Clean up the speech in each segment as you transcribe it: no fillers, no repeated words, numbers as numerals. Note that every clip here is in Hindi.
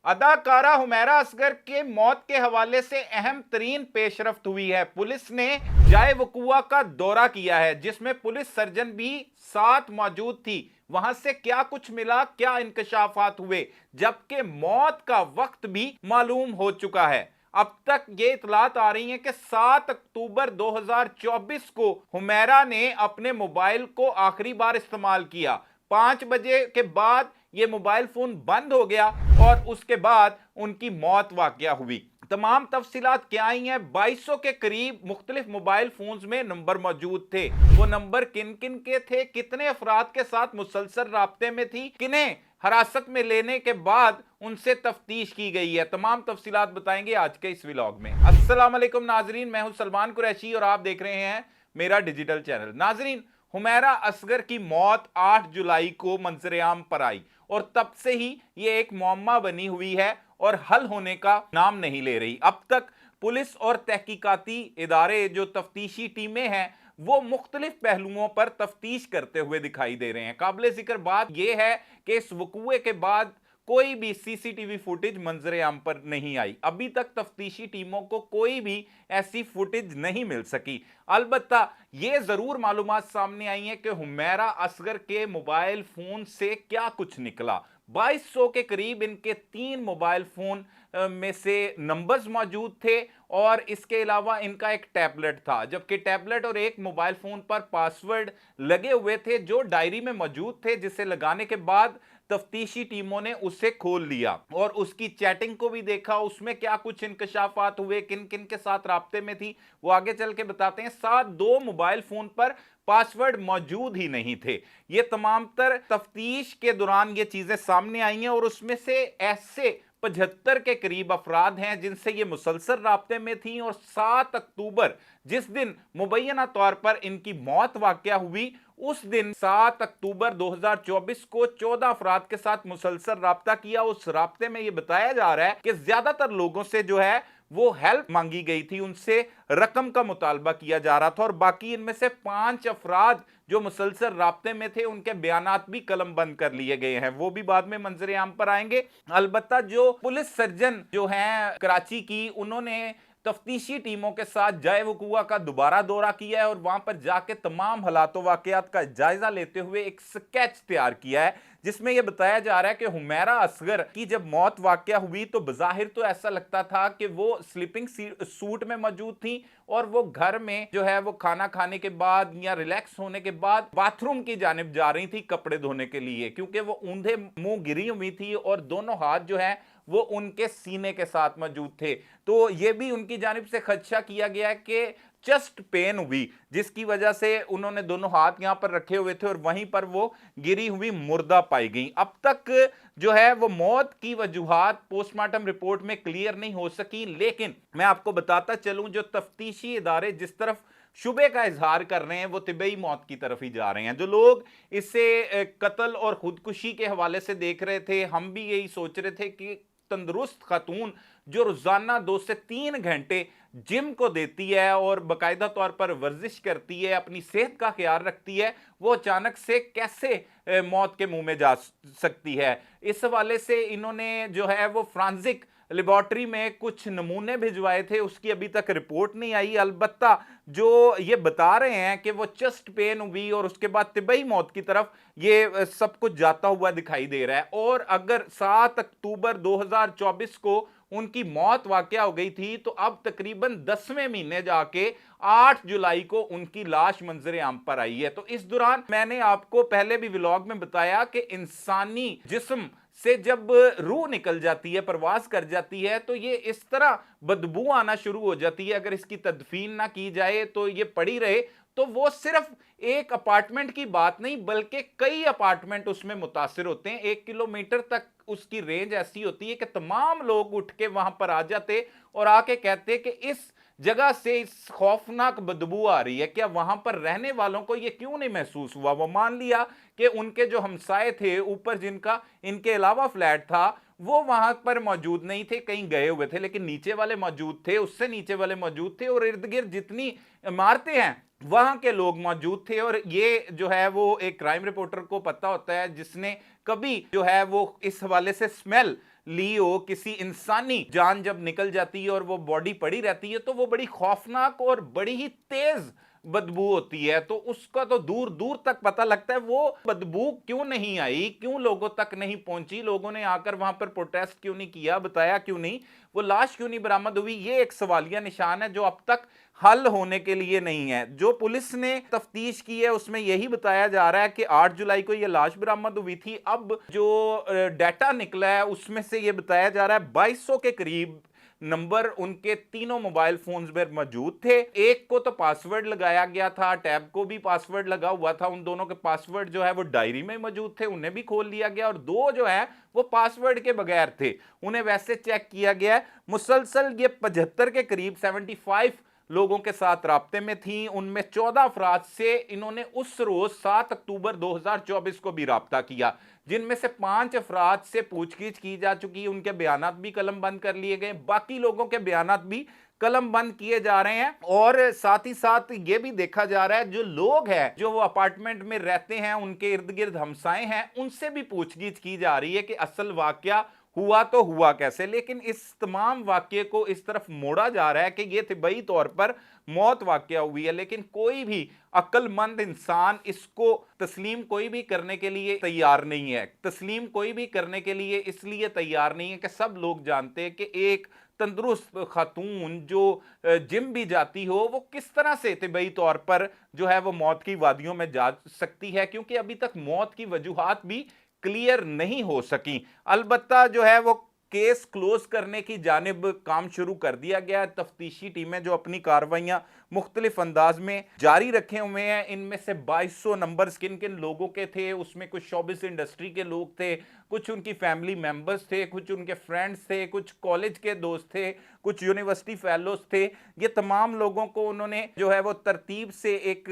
अदाकारा हुमैरा असगर के मौत के हवाले से अहम तरीन पेशरफ्त हुई है। पुलिस ने जाए वकुआ का दौरा किया है, जिसमें पुलिस सर्जन भी साथ मौजूद थी। वहां से क्या कुछ मिला, क्या इंकशाफात हुए, जबकि मौत का वक्त भी मालूम हो चुका है। अब तक ये इतलात आ रही हैं कि 7 अक्टूबर 2024 को हुमैरा ने अपने मोबाइल को आखिरी बार इस्तेमाल किया। 5 बजे के बाद ये मोबाइल फोन बंद हो गया और उसके बाद उनकी मौत वाकया हुई। तमाम तफसीलात क्या आई हैं? 2200 के करीब मुख्तलिफ मोबाइल फोन्स में नंबर मौजूद थे। वो नंबर किन किन के थे, कितने अफराद के साथ मुसलसल राब्ते में थी, किन्हें हिरासत में लेने के बाद उनसे तफ्तीश की गई है, तमाम तफसीलात बताएंगे आज के इस व्लॉग में। अस्सलाम वालेकुम नाजरीन, मैं हूं सलमान कुरैशी और आप देख रहे हैं मेरा डिजिटल चैनल। नाजरीन, हुमैरा असगर की मौत 8 जुलाई को मंजरेआम पर आई और तब से ही ये एक मुअम्मा बनी हुई है और हल होने का नाम नहीं ले रही। अब तक पुलिस और तहकीकाती इदारे, जो तफ्तीशी टीमें हैं, वो मुख्तलिफ पहलुओं पर तफ्तीश करते हुए दिखाई दे रहे हैं। काबिल जिक्र बात यह है कि इस वकूए के बाद कोई भी सीसीटीवी फुटेज मंजरे आम पर नहीं आई। अभी तक तफ्तीशी टीमों को कोई भी ऐसी फुटेज नहीं मिल सकी। अलबत्ता यह जरूर मालूमात सामने आई है कि हुमैरा असगर के मोबाइल फोन से क्या कुछ निकला। 2200 के करीब इनके 3 मोबाइल फोन में से नंबर्स मौजूद थे और इसके अलावा इनका एक टैबलेट था, जबकि टैबलेट और एक मोबाइल फोन पर पासवर्ड लगे हुए थे जो डायरी में मौजूद थे, जिसे लगाने के बाद तफ्तीशी टीमों ने उसे खोल लिया और उसकी चैटिंग को भी देखा। उसमें क्या कुछ इंकशाफात हुए, किन किन के साथ राब्ते में थी, वो आगे चल के बताते हैं। साथ 2 मोबाइल फोन पर पासवर्ड मौजूद ही नहीं थे। ये तमाम तर तफ्तीश के दौरान ये चीजें सामने आई हैं और उसमें से ऐसे 75 के करीब अफराद हैं जिनसे ये मुसलसल राब्ते में थी और 7 अक्टूबर जिस दिन मुबैना तौर पर इनकी मौत वाकया हुई, उस दिन 7 अक्टूबर 2024 को 14 अफराद के साथ मुसलसल राब्ता किया। उस राब्ते में यह बताया जा रहा है कि ज्यादातर लोगों से जो है वो हेल्प मांगी गई थी, उनसे रकम का मुतालबा किया जा रहा था और बाकी इनमें से 5 अफराद जो मुसलसल राब्ते में थे उनके बयानात भी कलम बंद कर लिए गए हैं। वो भी बाद में मंजरे आम पर आएंगे। अलबत्ता जो पुलिस सर्जन जो हैं कराची की, उन्होंने तफ्तीशी टीमों के साथ जाए वकुआ का दोबारा दौरा किया है और वहां पर जाके तमाम हालात वाकयात का जायजा लेते हुए एक स्केच तैयार किया है, जिसमें यह बताया जा रहा है कि हुमैरा असगर की जब मौत वाकया हुई तो बज़ाहिर तो ऐसा लगता था कि वो स्लीपिंग सूट में मौजूद थी और वो घर में जो है वो खाना खाने के बाद या रिलैक्स होने के बाद बाथरूम की जानिब जा रही थी कपड़े धोने के लिए, क्योंकि वो ऊंधे मुंह गिरी हुई थी और दोनों हाथ जो है वो उनके सीने के साथ मौजूद थे। तो यह भी उनकी जानिब से खदशा किया गया कि चेस्ट पेन हुई, जिसकी वजह से उन्होंने दोनों हाथ यहां पर रखे हुए थे और वहीं पर वो गिरी हुई मुर्दा पाई गई। अब तक जो है वो मौत की वजूहात पोस्टमार्टम रिपोर्ट में क्लियर नहीं हो सकी, लेकिन मैं आपको बताता चलूं जो तफ्तीशी इदारे जिस तरफ शुबे का इजहार कर रहे हैं वो तिबई मौत की तरफ ही जा रहे हैं। जो लोग इसे कत्ल और खुदकुशी के हवाले से देख रहे थे, हम भी यही सोच रहे थे कि तंदुरुस्त खातून जो रोजाना 2 से 3 घंटे जिम को देती है और बाकायदा तौर पर वर्जिश करती है, अपनी सेहत का ख्याल रखती है, वो अचानक से कैसे मौत के मुंह में जा सकती है। इस हवाले से इन्होंने जो है वो फ्रांसिक लेबोरेटरी में कुछ नमूने भिजवाए थे, उसकी अभी तक रिपोर्ट नहीं आई। अलबत्ता जो ये बता रहे हैं कि वो चेस्ट पेन हुई और उसके बाद तिबई मौत की तरफ ये सब कुछ जाता हुआ दिखाई दे रहा है। और अगर 7 अक्टूबर 2024 को उनकी मौत वाकया हो गई थी तो अब तकरीबन 10वें महीने जाके 8 जुलाई को उनकी लाश मंजरे आम पर आई है। तो इस दौरान मैंने आपको पहले भी व्लॉग में बताया कि इंसानी जिस्म से जब रूह निकल जाती है, परवाज कर जाती है, तो ये इस तरह बदबू आना शुरू हो जाती है। अगर इसकी तदफीन ना की जाए तो ये पड़ी रहे तो वो सिर्फ एक अपार्टमेंट की बात नहीं बल्कि कई अपार्टमेंट उसमें मुतासिर होते हैं। 1 किलोमीटर तक उसकी रेंज ऐसी होती है कि तमाम लोग उठ के वहां पर आ जाते और आके कहते कि इस जगह से इस खौफनाक बदबू आ रही है, क्या वहां पर रहने वालों को यह क्यों नहीं महसूस हुआ? वो मान लिया कि उनके जो हमसाए थे ऊपर जिनका इनके अलावा फ्लैट था वो वहां पर मौजूद नहीं थे, कहीं गए हुए थे, लेकिन नीचे वाले मौजूद थे, उससे नीचे वाले मौजूद थे और इर्द गिर्द जितनी इमारतें हैं वहां के लोग मौजूद थे। और ये जो है वो एक क्राइम रिपोर्टर को पता होता है जिसने कभी जो है वो इस हवाले से स्मेल ली हो, किसी इंसानी जान जब निकल जाती है और वो बॉडी पड़ी रहती है तो वो बड़ी खौफनाक और बड़ी ही तेज बदबू होती है। तो उसका तो दूर दूर तक पता लगता है वो बदबू क्यों नहीं आई, क्यों लोगों तक नहीं पहुंची, लोगों ने आकर वहां पर प्रोटेस्ट क्यों नहीं किया, बताया क्यों नहीं, वो लाश क्यों नहीं बरामद हुई, ये एक सवालिया निशान है जो अब तक हल होने के लिए नहीं है। जो पुलिस ने तफ्तीश की है उसमें यही बताया जा रहा है कि 8 जुलाई को यह लाश बरामद हुई थी। अब जो डाटा निकला है उसमें से यह बताया जा रहा है 2200 के करीब नंबर उनके तीनों मोबाइल फोन्स में मौजूद थे। एक को तो पासवर्ड लगाया गया था, टैब को भी पासवर्ड लगा हुआ था, उन दोनों के पासवर्ड जो है वो डायरी में मौजूद थे, उन्हें भी खोल लिया गया। और दो जो है वो पासवर्ड के बगैर थे, उन्हें वैसे चेक किया गया है। मुसलसल ये 75 के करीब 75 लोगों के साथ राब्ते में थी। उनमें 14 अफराद से इन्होंने उस रोज 7 अक्टूबर 2024 को भी राब्ता किया, जिनमें से 5 अफराद से पूछगीछ की जा चुकी है, उनके बयानात भी कलम बंद कर लिए गए, बाकी लोगों के बयानात भी कलम बंद किए जा रहे हैं। और साथ ही साथ ये भी देखा जा रहा है जो लोग हैं जो वो अपार्टमेंट में रहते हैं, उनके इर्द गिर्द हमसाए हैं, उनसे भी पूछगीछ की जा रही है कि असल वाकया हुआ तो हुआ कैसे। लेकिन इस तमाम वाक्य को इस तरफ मोड़ा जा रहा है कि यह तिबई तौर पर मौत वाकया हुई है, लेकिन कोई भी अक्लमंद इंसान इसको तस्लीम कोई भी करने के लिए तैयार नहीं है। तस्लीम कोई भी करने के लिए इसलिए तैयार नहीं है कि सब लोग जानते हैं कि एक तंदुरुस्त खातून जो जिम भी जाती हो वो किस तरह से तिबई तौर पर जो है वो मौत की वादियों में जा सकती है, क्योंकि अभी तक मौत की वजूहात भी क्लियर नहीं हो सकी। अलबत्ता जो है वो केस क्लोज करने की जानिब काम शुरू कर दिया गया। तफ्तीशी टीमें जो अपनी कार्रवाइयां मुख्तलिफ अंदाज में जारी रखे हुए हैं, इनमें से 2200 नंबर्स किन किन लोगों के थे, उसमें कुछ शोबिस इंडस्ट्री के लोग थे, कुछ उनकी फैमिली मेंबर्स थे, कुछ उनके फ्रेंड्स थे, कुछ कॉलेज के दोस्त थे, कुछ यूनिवर्सिटी फेलोज थे। ये तमाम लोगों को उन्होंने जो है वो तरतीब से एक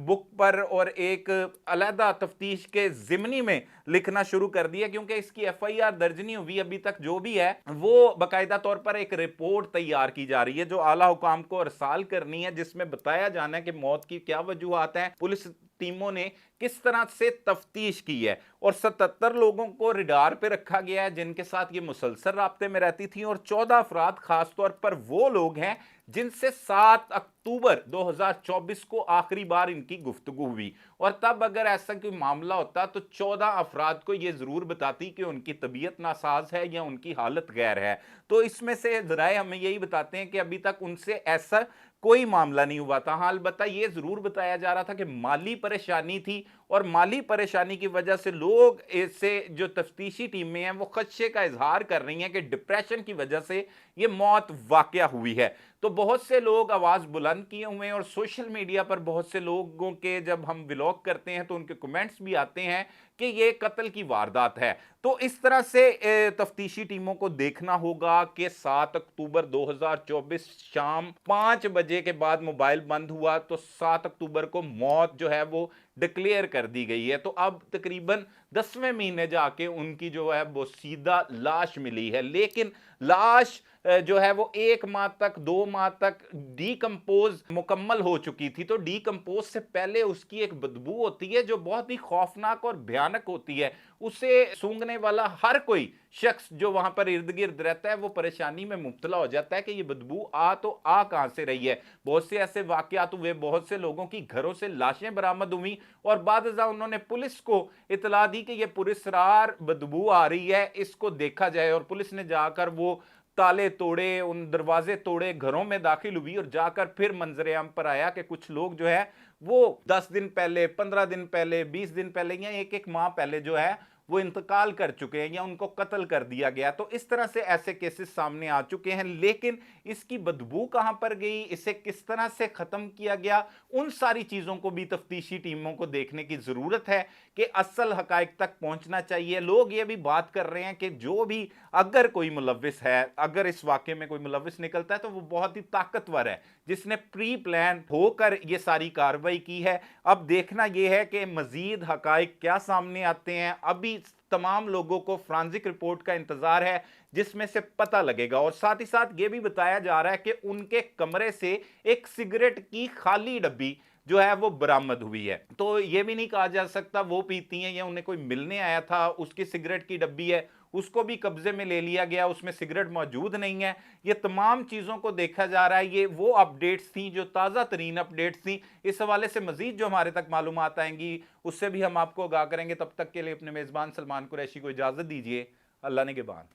बुक पर और एक अलहदा तफ्तीश के जिमनी में लिखना शुरू कर दिया, क्योंकि इसकी FIR दर्ज नहीं हुई अभी तक। जो भी है वो बाकायदा तौर पर एक रिपोर्ट तैयार की जा रही है जो आला हुकाम को अरसाल करनी है, जिसमें बताया जाना है कि मौत की क्या वजूहात हैं, पुलिस टीमों ने किस तरह से तफ्तीश की है। और 77 लोगों को रिडार पे रखा गया है जिनके साथ ये मुसलसल राब्ते में रहती थी, और 14 अफराद खासतौर पर वो लोग हैं जिनसे 7 अक्टूबर 2024 को आखिरी बार इनकी गुफ्तगू हुई। और तब अगर ऐसा कोई मामला होता तो 14 अफराद को यह जरूर बताती कि उनकी तबीयत नासाज है या उनकी हालत गैर है। तो इसमें से जराए हमें यही बताते हैं कि अभी तक उनसे ऐसा कोई मामला नहीं हुआ था। हाँ, अलबत्ता यह जरूर बताया जा रहा था कि माली परेशानी थी, और माली परेशानी की वजह से लोग इससे जो तफ्तीशी टीमें हैं वो खदशे का इजहार कर रही हैं कि डिप्रेशन की वजह से ये मौत वाकया हुई है। तो बहुत से लोग आवाज बुलंद किए हुए हैं, और सोशल मीडिया पर बहुत से लोगों के जब हम व्लॉग करते हैं तो उनके कमेंट्स भी आते हैं कि ये कत्ल की वारदात है। तो इस तरह से तफ्तीशी टीमों को देखना होगा कि 7 अक्टूबर 2024 शाम 5 बजे के बाद मोबाइल बंद हुआ, तो 7 अक्टूबर को मौत जो है वो डिक्लेयर कर दी गई है। तो अब तकरीबन 10वें महीने जाके उनकी जो है वो सीधा लाश मिली है, लेकिन लाश जो है वो 1 माह तक 2 माह तक डीकंपोज मुकम्मल हो चुकी थी। तो डीकंपोज से पहले उसकी एक बदबू होती है जो बहुत ही खौफनाक और भयानक होती है। उसे सूंघने वाला हर कोई शख्स जो वहां पर इर्द गिर्द रहता है वो परेशानी में मुब्तला हो जाता है कि ये बदबू तो आ कहां से रही है। बहुत से ऐसे वाकयात हुए, बहुत से लोगों की घरों से लाशें बरामद हुई, और बाद उन्होंने पुलिस को इतला दी कि ये पुरस्रार बदबू आ रही है, इसको देखा जाए। और पुलिस ने जाकर वो ताले तोड़े, उन दरवाजे तोड़े, घरों में दाखिल हुई, और जाकर फिर मंजरे आम पर आया कि कुछ लोग जो है वो 10 दिन पहले, 15 दिन पहले, 20 दिन पहले या एक माह पहले जो है वो इंतकाल कर चुके हैं या उनको कत्ल कर दिया गया। तो इस तरह से ऐसे केसेस सामने आ चुके हैं। लेकिन इसकी बदबू कहां पर गई, इसे किस तरह से खत्म किया गया, उन सारी चीजों को भी तफ्तीशी टीमों को देखने की जरूरत है कि असल हकायक तक पहुंचना चाहिए। लोग ये भी बात कर रहे हैं कि जो भी अगर कोई मुलविस है, अगर इस वाकये में कोई मुलविस निकलता है तो वो बहुत ही ताकतवर है जिसने प्री प्लान होकर ये सारी कार्रवाई की है। अब देखना यह है कि मजीद हकायक क्या सामने आते हैं। अभी तमाम लोगों को फ्रांसिक रिपोर्ट का इंतजार है जिसमें से पता लगेगा। और साथ ही साथ यह भी बताया जा रहा है कि उनके कमरे से एक सिगरेट की खाली डब्बी जो है वो बरामद हुई है। तो यह भी नहीं कहा जा सकता वो पीती हैं या उन्हें कोई मिलने आया था उसकी सिगरेट की डब्बी है। उसको भी कब्जे में ले लिया गया, उसमें सिगरेट मौजूद नहीं है। ये तमाम चीज़ों को देखा जा रहा है। ये वो अपडेट्स थी जो ताज़ा तरीन अपडेट्स थी। इस हवाले से मजीद जो हमारे तक मालूमात आएंगी उससे भी हम आपको आगाह करेंगे। तब तक के लिए अपने मेज़बान सलमान कुरैशी को इजाज़त दीजिए। अल्लाह ने के बाद।